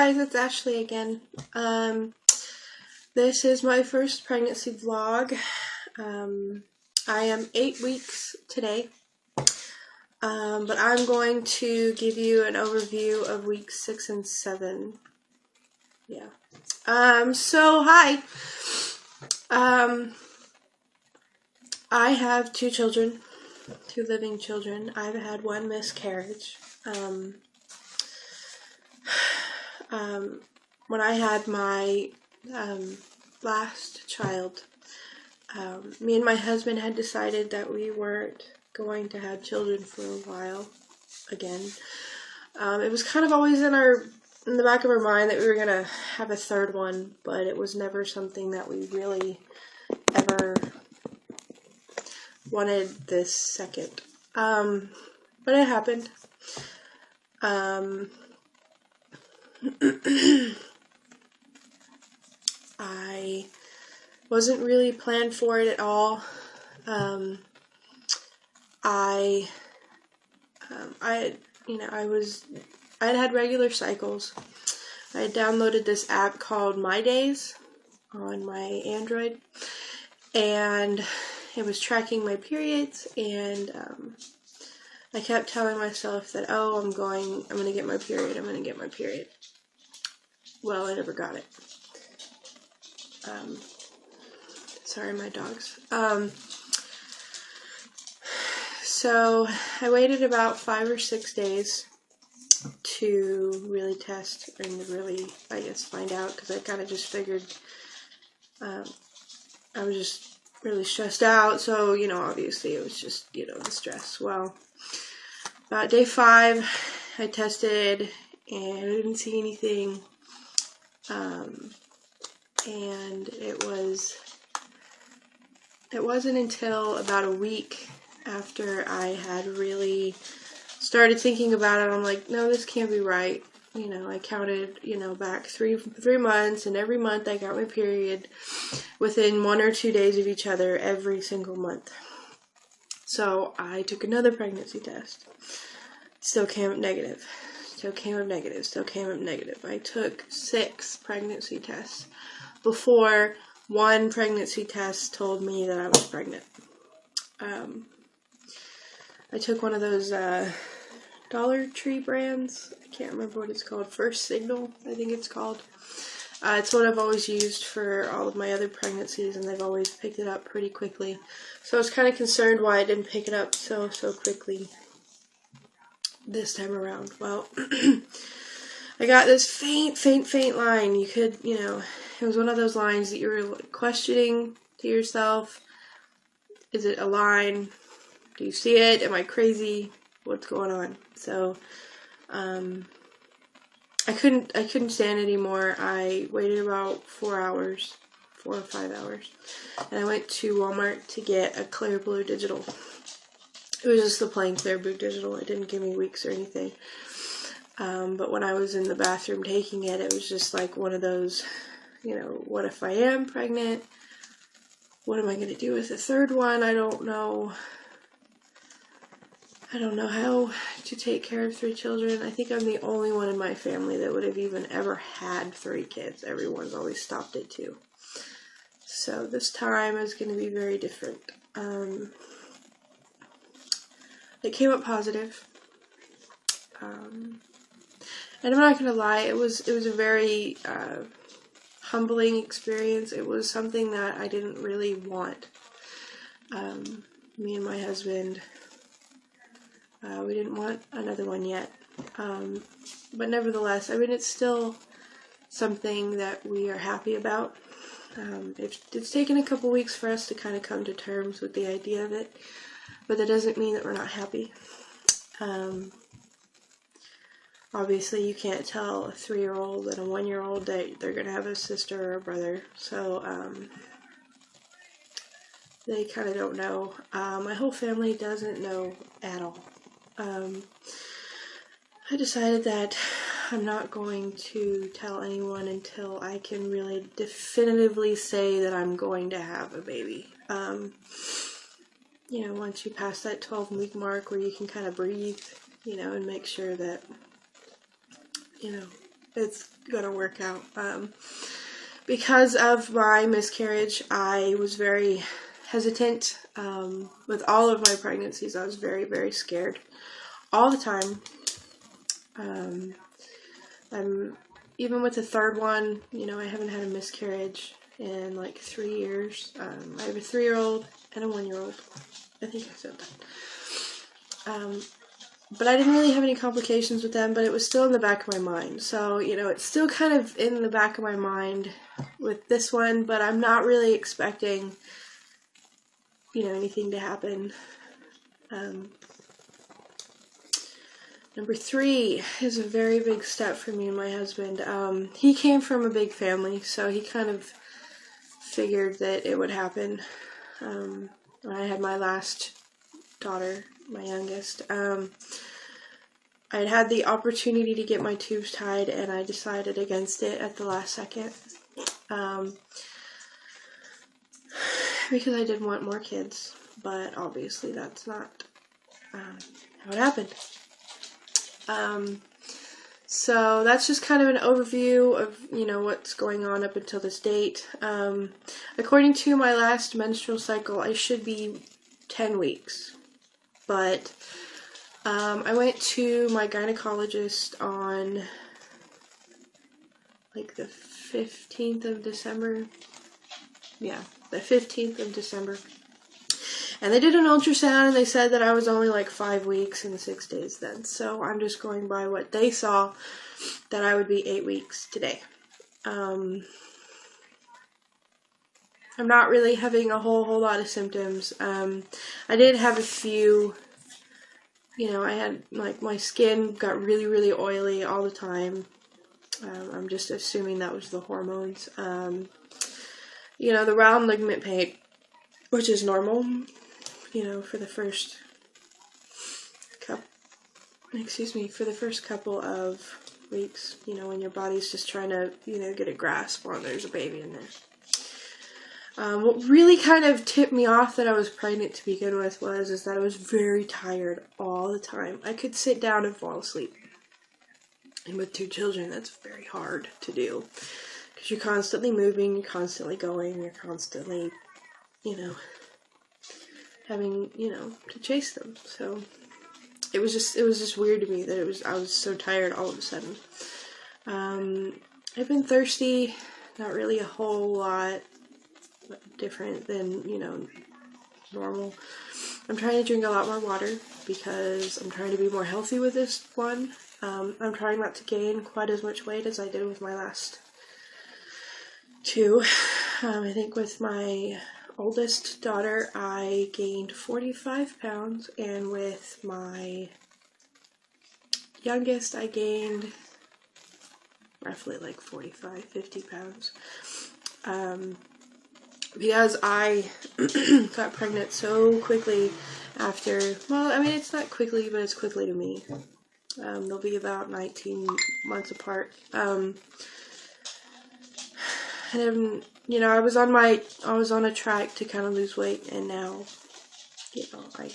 guys, it's Ashley again. This is my first pregnancy vlog. I am 8 weeks today, but I'm going to give you an overview of weeks 6 and 7. Yeah. So hi. I have 2 children, 2 living children. I've had 1 miscarriage. When I had my last child, me and my husband had decided that we weren't going to have children for a while again. It was kind of always in the back of our mind that we were gonna have a 3rd one, but it was never something that we really ever wanted this 2nd. But it happened. I wasn't really planned for it at all. I had regular cycles. I had downloaded this app called My Days on my Android, and it was tracking my periods, and I kept telling myself that, oh, I'm going to get my period, I'm going to get my period. Well, I never got it. Sorry, my dogs. So I waited about 5 or 6 days to really test and really, I guess, find out, because I kind of just figured I was just really stressed out, so, obviously it was just, the stress. Well, about day 5, I tested, and I didn't see anything, and it wasn't until about a week after I had really started thinking about it, I'm like, no, this can't be right. I counted, back three months, and every month I got my period within 1 or 2 days of each other every single month. So I took another pregnancy test. Still came up negative. Still came up negative. Still came up negative. I took 6 pregnancy tests before one pregnancy test told me that I was pregnant. I took one of those Dollar Tree brands. I can't remember what it's called. First Signal, I think it's called. It's what I've always used for all of my other pregnancies, and they've always picked it up pretty quickly. So I was kind of concerned why I didn't pick it up so quickly this time around. Well, I got this faint line. You could, it was one of those lines that you were questioning to yourself. Is it a line? Do you see it? Am I crazy? What's going on? So, I couldn't stand it anymore. I waited about 4 or 5 hours, and I went to Walmart to get a Clear Blue Digital. It was just the plain Clear Blue Digital. It didn't give me weeks or anything. But when I was in the bathroom taking it, it was just like one of those, what if I am pregnant? What am I going to do with the 3rd one? I don't know how to take care of 3 children. I think I'm the only one in my family that would have even ever had 3 kids. Everyone's always stopped at 2. So this time is going to be very different. It came up positive. And I'm not going to lie, it was a very humbling experience. It was something that I didn't really want. Me and my husband, we didn't want another one yet. But nevertheless, it's still something that we are happy about. It's taken a couple weeks for us to kind of come to terms with the idea of it, but that doesn't mean that we're not happy. Obviously, you can't tell a 3-year-old and a 1-year-old that they're going to have a sister or a brother, so they kind of don't know. My whole family doesn't know at all. I decided that I'm not going to tell anyone until I can really definitively say that I'm going to have a baby. Once you pass that 12-week mark where you can kind of breathe, and make sure that, it's gonna work out. Because of my miscarriage, I was very hesitant. With all of my pregnancies, I was very, very scared all the time. I'm even with the third one, you know, I haven't had a miscarriage in like 3 years. I have a 3-year-old and a 1-year-old. I think I said that. But I didn't really have any complications with them, but it was still in the back of my mind. So, you know, it's still kind of in the back of my mind with this one, but I'm not really expecting, you know, anything to happen. Number 3 is a very big step for me and my husband. He came from a big family, so he kind of figured that it would happen. When I had my last daughter, my youngest, I had the opportunity to get my tubes tied, and I decided against it at the last second. Because I did want more kids, but obviously that's not how it happened. So that's just kind of an overview of, you know, what's going on up until this date. According to my last menstrual cycle, I should be 10 weeks, but I went to my gynecologist on like the 15th of December. Yeah, the 15th of December. And they did an ultrasound, and they said that I was only like 5 weeks and 6 days then. So I'm just going by what they saw, that I would be 8 weeks today. I'm not really having a whole lot of symptoms. I did have a few, you know, I had, like, my skin got really, really oily all the time. I'm just assuming that was the hormones. You know, the round ligament pain, which is normal, you know, for the first couple of weeks, you know, when your body's just trying to, you know, get a grasp on there's a baby in there. What really kind of tipped me off that I was pregnant to begin with is that I was very tired all the time. I could sit down and fall asleep. And with 2 children, that's very hard to do. Because you're constantly moving, you're constantly going, you're constantly, you know, having, you know, to chase them. So it was just weird to me that I was so tired all of a sudden. I've been thirsty, not really a whole lot different than, you know, normal. I'm trying to drink a lot more water because I'm trying to be more healthy with this one. I'm trying not to gain quite as much weight as I did with my last 2. I think with my oldest daughter, I gained 45 pounds, and with my youngest, I gained roughly like 45, 50 pounds. Because I got pregnant so quickly after, well, I mean, it's not quickly, but it's quickly to me. They'll be about 19 months apart. And, you know, I was on a track to kind of lose weight, and now, you know, I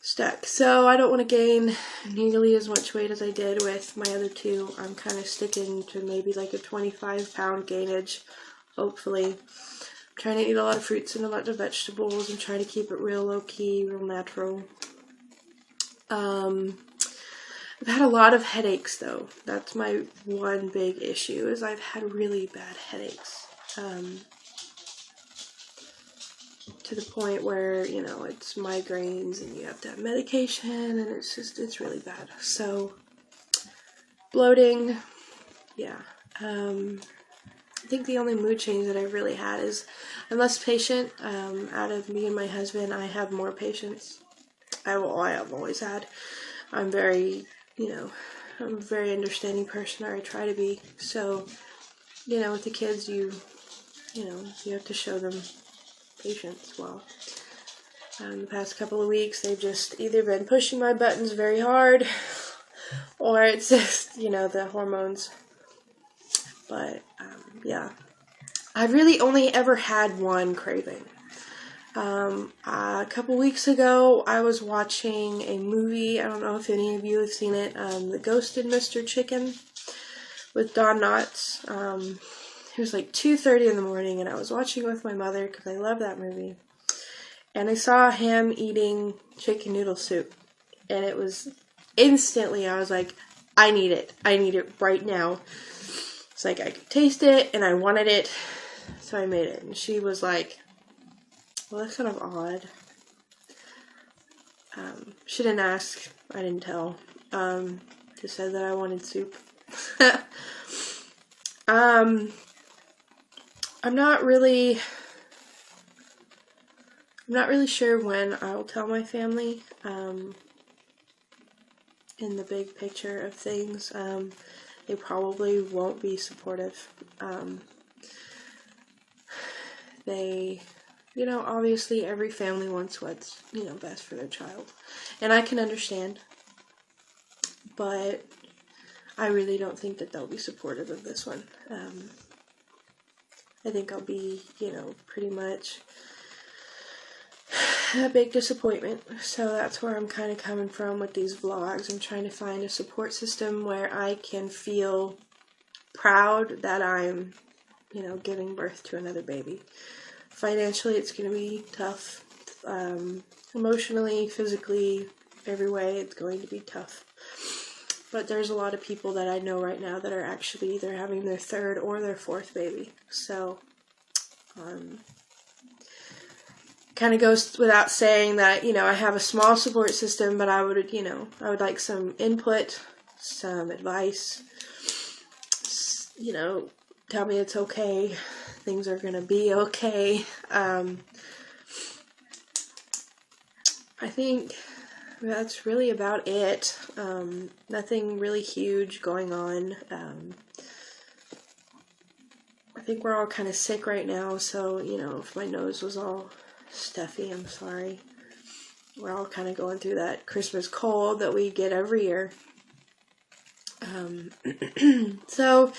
stuck. So I don't want to gain nearly as much weight as I did with my other 2. I'm kind of sticking to maybe like a 25 pound gainage, hopefully. I'm trying to eat a lot of fruits and a lot of vegetables. I'm trying to keep it real low key, real natural. I've had a lot of headaches, though. That's my one big issue, is I've had really bad headaches. To the point where, you know, it's migraines and you have to have medication, and it's really bad. So, bloating, yeah. I think the only mood change that I've really had is I'm less patient. Out of me and my husband, I have more patience. I have always had. I'm very, you know, I'm a very understanding person, or I try to be. So, you know, with the kids, you know, you have to show them patience. Well, the past couple of weeks, they've just either been pushing my buttons very hard, or it's just, you know, the hormones. But, yeah. I've really only ever had one craving. A couple weeks ago, I was watching a movie. I don't know if any of you have seen it. The Ghosted Mr. Chicken with Don Knotts. It was like 2:30 in the morning, and I was watching with my mother because I love that movie. And I saw him eating chicken noodle soup, and it was instantly, I was like, I need it. I need it right now. It's like I could taste it, and I wanted it, so I made it. And she was like, well, that's kind of odd. She didn't ask. I didn't tell. Just said that I wanted soup. I'm not really sure when I'll tell my family, in the big picture of things. They probably won't be supportive. They, obviously every family wants what's, best for their child. And I can understand. But I really don't think that they'll be supportive of this one. I think I'll be, pretty much a big disappointment. So that's where I'm kind of coming from with these vlogs. I'm trying to find a support system where I can feel proud that I'm, giving birth to another baby. Financially, it's going to be tough. Emotionally, physically, every way, it's going to be tough. But there's a lot of people that I know right now that are actually either having their third or their fourth baby. So, kind of goes without saying that, I have a small support system, but I would, I would like some input, some advice, tell me it's okay, things are going to be okay. I think that's really about it. Nothing really huge going on. I think we're all kind of sick right now, so, if my nose was all stuffy, I'm sorry. We're all kind of going through that Christmas cold that we get every year. So,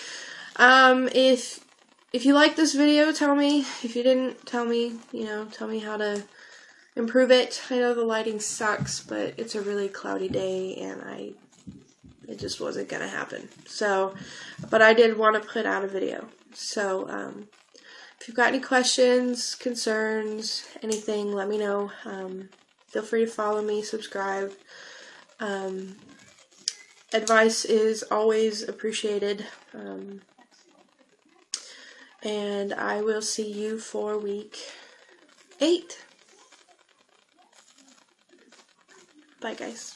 if you like this video, tell me. If you didn't, tell me, tell me how to improve it. I know the lighting sucks, but it's a really cloudy day, and it just wasn't going to happen. So, but I did want to put out a video. So, if you've got any questions, concerns, anything, let me know. Feel free to follow me, subscribe. Advice is always appreciated. And I will see you for week 8. Bye, guys.